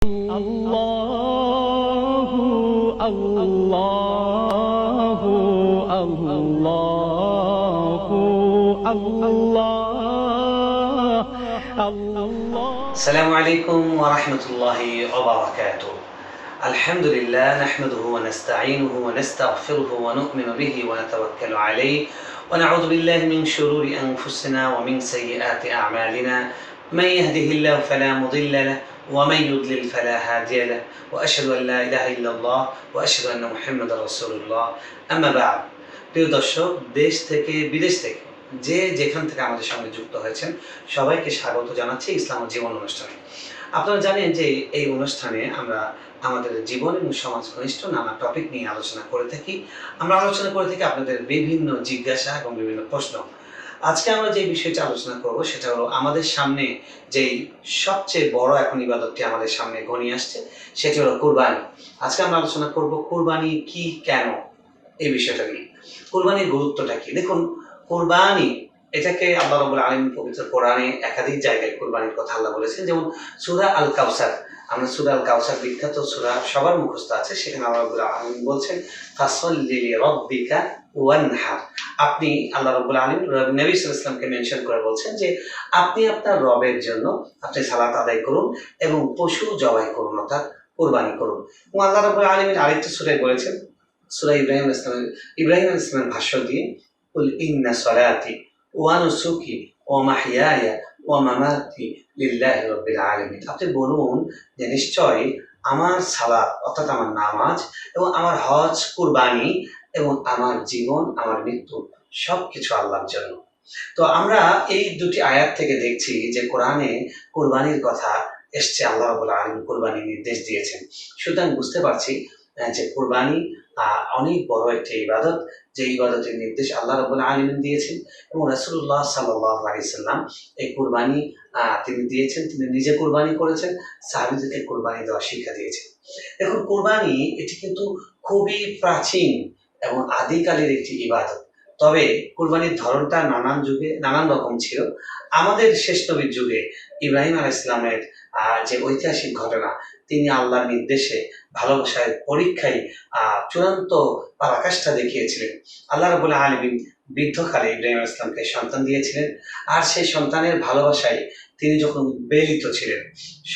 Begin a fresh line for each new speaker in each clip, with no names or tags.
الله الله الله الله الله.
السلام عليكم ورحمة الله وبركاته. الحمد لله نحمده ونستعينه ونستغفره ونؤمن به ونتوكل عليه ونعوذ بالله من شرور أنفسنا ومن سيئات أعمالنا. من يهده الله فلا مضل له ومن يضلل فلا هادي له وأشهد أن لا إله إلا الله وأشهد أن محمدا رسول الله. أما بعد, প্রিয় দর্শক, দেশ থেকে বিদেশ থেকে যে যেখান থেকে আমাদের সঙ্গে যুক্ত হয়েছেন সবাইকে স্বাগত জানাচ্ছি ইসলাম ও জীবন অনুষ্ঠানে। আপনারা জানেন যে এই অনুষ্ঠানে আমরা আমাদের জীবন এবং সমাজ ঘনিষ্ঠ নানা টপিক নিয়ে আলোচনা করে থাকি। আমরা আলোচনা করে থাকি আপনাদের বিভিন্ন জিজ্ঞাসা এবং বিভিন্ন প্রশ্ন। আজকে আমরা যে বিষয়টা আলোচনা করব সেটা হলো আমাদের সামনে যেই সবচেয়ে বড় এখন ইবাদতটি আমাদের সামনে ঘনিয়ে আসছে, সেটি হলো কুরবানি। আজকে আমরা আলোচনা করব কুরবানি কি, কেন, এই বিষয়টা নিয়ে। কুরবানির গুরুত্বটা কি? দেখুন, কুরবানি এটাকে আল্লাহ রাব্বুল আলামিন পবিত্র কোরআনে একাধিক জায়গায় কুরবানির কথা আল্লাহ বলেছেন। যেমন সূরা আল কাউসার, আমরা সূরা আল কাউসার বিখ্যাত সূরা সবার মুখস্থ আছে, সেখানে আল্লাহ রাব্বুল আলামিন বলছেন ফাসল্লি লিরাব্বিকা ওয়ানহার। আপনি আল্লাহ রাব্বুল আলামিন নবী সাল্লাল্লাহু আলাইহি ওয়াসাল্লামকে মেনশন করে বলছেন যে আপনি আপনার রবের জন্য আপনি সালাত আদায় করুন এবং পশু জবাই করুন, অর্থাৎ কুরবানি করুন। এবং আল্লাহ রাব্বুল আলামিন আরেকটি সূরায় বলেছেন, সূরা ইব্রাহিম আলাইহিস সালামের ভাষ্য দিয়ে, কুল ইন্না সলাতি ওয়া নুসুকি ওয়া মাহইয়ায়া ওয়া মামাতি লিল্লাহি রাব্বিল আলামিন। আপনি বলুন যে নিশ্চয়ই আমার সালাত অর্থাৎ আমার নামাজ এবং আমার হজ, কুরবানি এবং আমার জীবন, আমার মৃত্যু সবকিছু আল্লাহর জন্য। তো আমরা এই দুটি আয়াত থেকে দেখছি যে কোরআনে কুরবানির কথা এসছে, আল্লাহ রাব্বুল আলামিন কুরবানির নির্দেশ দিয়েছেন। সুতরাং বুঝতে পারছি যে কুরবানি অনেক বড় একটি ইবাদত, যে ইবাদতের নির্দেশ আল্লাহ রাব্বুল আলামিন দিয়েছেন এবং রাসূলুল্লাহ সাল্লাল্লাহু আলাইহি সাল্লাম এই কুরবানি তিনি দিয়েছেন। তিনি নিজে কুরবানি করেছেন, সাহাবীদেরকে কুরবানি দেওয়ার শিক্ষা দিয়েছেন। এখন কুরবানি এটি কিন্তু খুবই প্রাচীন এবং আদিকালের একটি ইবাদত। তবে কুরবানির ধরনটা নানান যুগে নানান রকম ছিল। আমাদের শেষ নবীর যুগে ইব্রাহিম আলাইহিস সালামের যে ঐতিহাসিক ঘটনা, তিনি আল্লাহর নির্দেশে ভালোবাসার পরীক্ষায় চূড়ান্ত পরাকাষ্ঠা দেখিয়েছিলেন। আল্লাহ রাব্বুল আলামিন বৃদ্ধকালে ইব্রাহিম আলাইহিস সালামকে সন্তান দিয়েছিলেন, আর সেই সন্তানের ভালোবাসায় তিনি যখন উদ্বেলিত ছিলেন,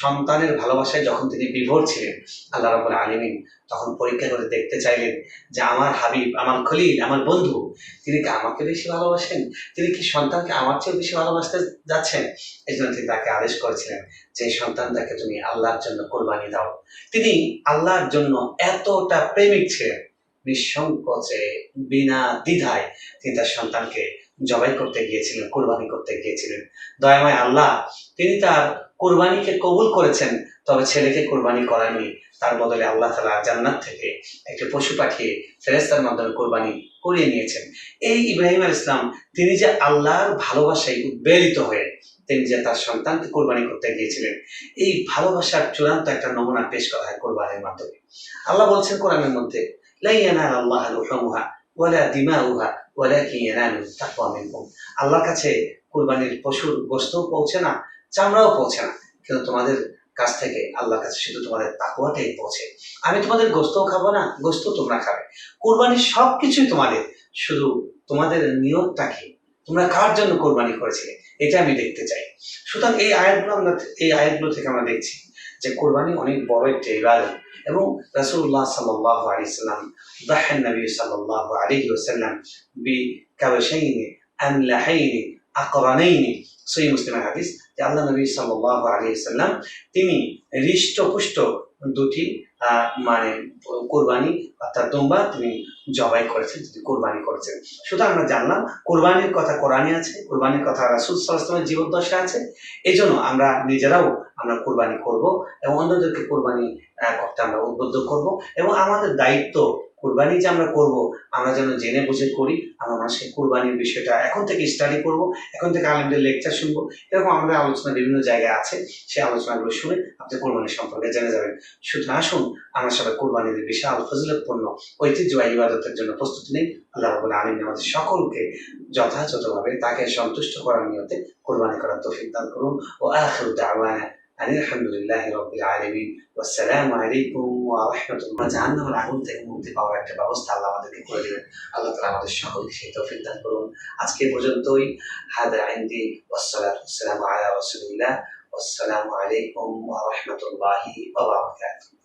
সন্তানের ভালোবাসায় যখন তিনি বিভোর ছিলেন, আল্লাহ রাব্বুল আলামিন তখন পরীক্ষা করে দেখতে চাইলেন যে আমার হাবিব, আমার খলিল, আমার বন্ধু, তিনি কি আমাকে বেশি ভালোবাসেন? তিনি কি সন্তানকে আমার চেয়ে বেশি ভালোবাসতে যাচ্ছেন? এই জন্য তিনি তাকে আদেশ করেছিলেন যে সন্তানটাকে তুমি আল্লাহর জন্য কোরবানি দাও। তিনি আল্লাহর জন্য এতটা প্রেমিক ছিলেন, নিঃসংকোচে বিনা দ্বিধায় তিনি তার সন্তানকে জবাই করতে গিয়েছিলেন, কোরবানি করতে গিয়েছিলেন। দয়াময় আল্লাহ তিনি তার কোরবানিকে কবুল করেছেন, তবে ছেলেকে কোরবানি করাননি। তার বদলে আল্লাহ তাআলা জান্নাত থেকে একটি পশু পাঠিয়ে ফেরেশতার মাধ্যমে কোরবানি করিয়ে নিয়েছেন। এই ইব্রাহিম আলাইহিস সালাম তিনি যে আল্লাহর ভালোবাসায় উদ্বেলিত হয়ে তিনি যে তার সন্তানকে কোরবানি করতে গিয়েছিলেন, এই ভালোবাসার চূড়ান্ত একটা নমুনা পেশ করা হয় কোরবানির মাধ্যমে। আল্লাহ বলছেন কোরআনের মধ্যে, লা ইয়ানালাল্লাহু লুহুমুহা ওয়ালা দিমাউহা ওয়ালাকিন ইয়ানালুহু তাকওয়া মিনকুম। আল্লাহর কাছে কুরবানির পশুর গোশতও পৌঁছে না, চামড়াও পৌঁছে না, কিন্তু তোমাদের কাছ থেকে আল্লাহর কাছে শুধু তোমাদের তাকওয়াটাই পৌঁছে। আমি তোমাদের গোশতও খাবো না, গোশত তোমরা খাবে। কুরবানির সবকিছুই তোমাদের, শুধু তোমাদের নিয়তটা কি, তোমরা কার জন্য কোরবানি করেছিলে, এটা আমি দেখতে চাই। সুতরাং এই আয়াতগুলো থেকে আমরা দেখছি যে কোরবানি অনেক বড় একটি ইবাদত। এবং রাসূলুল্লাহ সাল্লাল্লাহু আলাইহি ওয়াসাল্লাম দাহান নবী সাল্লাল্লাহু আলাইহি ওয়াসাল্লাম বিকাবাশাইনি আমলাহাইনি আকরানাইনি, সহিহ মুসলিমের হাদিস, যে আল্লাহ নবী সাল্লাল্লাহু আলাইহি ওয়াসাল্লাম তিনি হৃষ্টপুষ্ট দুটি মানে কোরবানি অর্থাৎ দুম্বা তিনি জবাই করেছেন, তিনি কোরবানি করেছেন। সুতরাং আমরা জানলাম কোরবানির কথা কোরআনে আছে, কোরবানির কথা রাসূল সাল্লাল্লাহু আলাইহি ওয়াসাল্লামের জীবদ্দশায় আছে। এই জন্য আমরা নিজেরাও আমরা কোরবানি করব এবং অন্যদেরকে কোরবানি করতে আমরা উদ্বুদ্ধ করব। এবং আমাদের দায়িত্ব কোরবানি যে আমরা করব, আমরা যেন জেনে বুঝে করি। আমরা মানুষকে কোরবানির বিষয়টা এখন থেকে স্টাডি করব, এখন থেকে আলেমদের লেকচার শুনবো। এরকম আমাদের আলোচনা বিভিন্ন জায়গায় আছে, সেই আলোচনাগুলো শুনে আপনি কোরবানি সম্পর্কে জেনে যাবেন। সুতরাং আসুন আমরা সবাই কোরবানির বিশাল ফজিলতপূর্ণ ঐতিহ্যবাহী ইবাদতের জন্য প্রস্তুতি নেই। আল্লাহ রাব্বুল আলামিন আমাদের সকলকে যথাযথভাবে তাকে সন্তুষ্ট করার নিয়তে কোরবানি করার তৌফিক দান করুন। ও আখিরু দাওয়ানা আলহামদুলিল্লাহি রাব্বিল আলামিন। ওয়াসসালামু আলাইকুম ওয়া রাহমাতুল্লাহ। জাহান্নামের আগুন থেকে মুক্তি পাওয়ার একটা ব্যবস্থা আল্লাহ আমাদেরকে করে দিবেন। আল্লাহ তাআলা আমাদের সকলকে সেই তৌফিক দান করুন। আজকে এ পর্যন্তই। হাদা ইনদি ওয়াসসালাতু ওয়াসসালামু আলা রাসূলিল্লাহ। ওয়াসসালামু আলাইকুম ওয়া রাহমাতুল্লাহি ওয়া বারাকাতুহু।